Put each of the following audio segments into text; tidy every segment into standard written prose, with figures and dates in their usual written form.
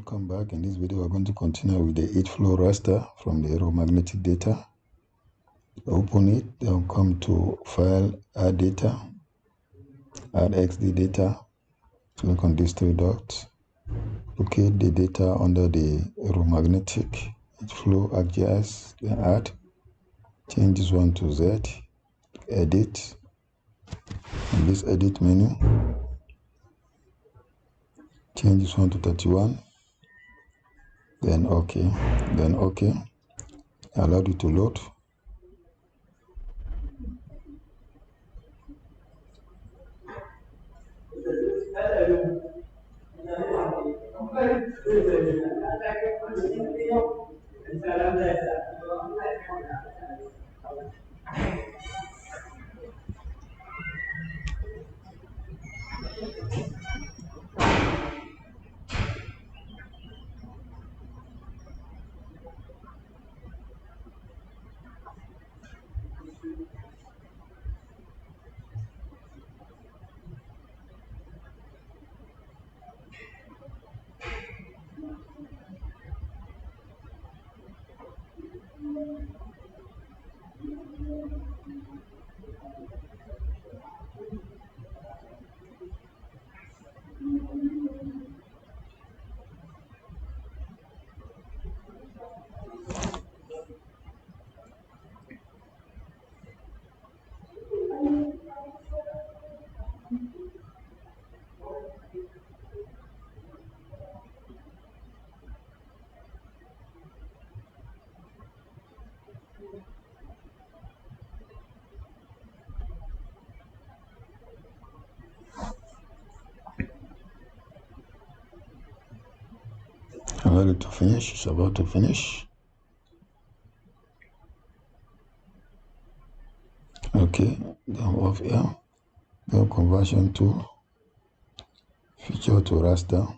Welcome back. In this video, we're going to continue with the heat flow raster from the aeromagnetic data. Open it, then come to File, Add Data, Add XD Data. Click on these three dots. Locate the data under the aeromagnetic heat flow ArcGIS, then Add. Change this one to Z. Edit. In this Edit menu, change this one to 31. Then OK. Then OK. Allow it to load. I'm ready to finish. It's about to finish. Okay, then off here. Then conversion to feature to raster.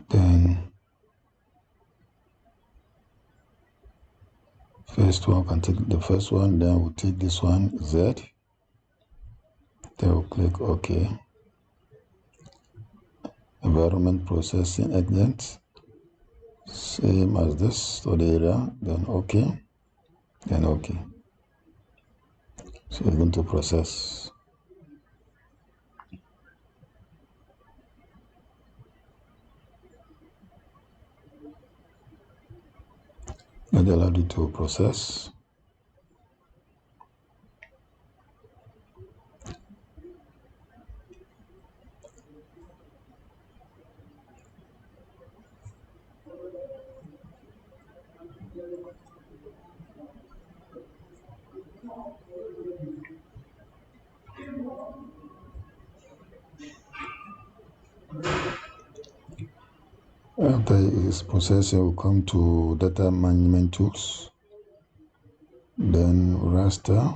Then first one can take the first one, then we'll take this one, Z. Then we'll click OK. Environment processing agent, same as this, so the area, then OK, then OK. So we're going to process. And allow it to process. After it's processing, we'll come to data management tools, then raster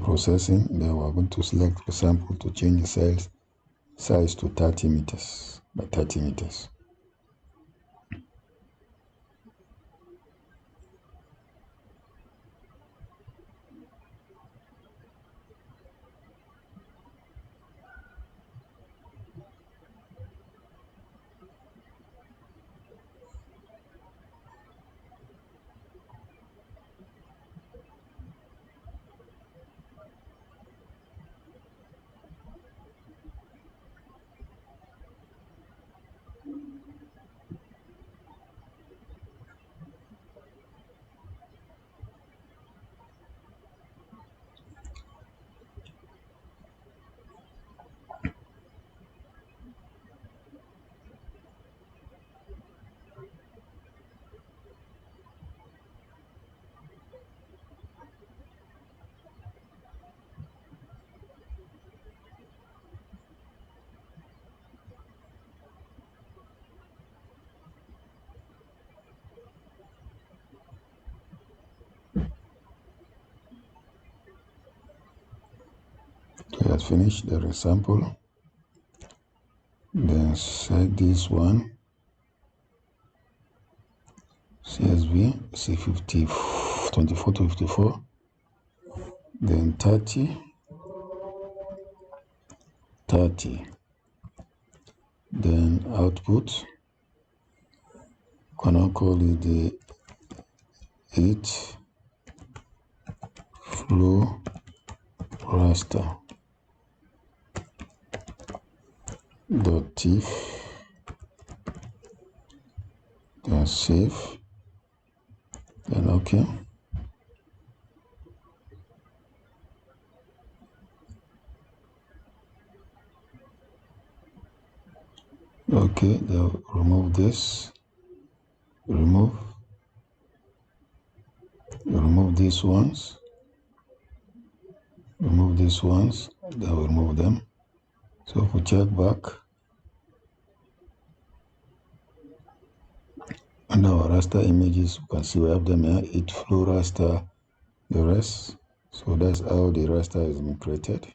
processing. Then we're going to select the sample to change the size to 30 meters by 30 meters. Let's finish the resample. Then select this one, CSV, C50, 24 to 54. Then 30, then output. Can I call it the 8 flow raster dot tif, then save, then okay. Okay, they'll remove this, remove these ones, they'll remove them. So if we check back, under our raster images, you can see we have them here, 8 flow raster, the rest. So that's how the raster has been created.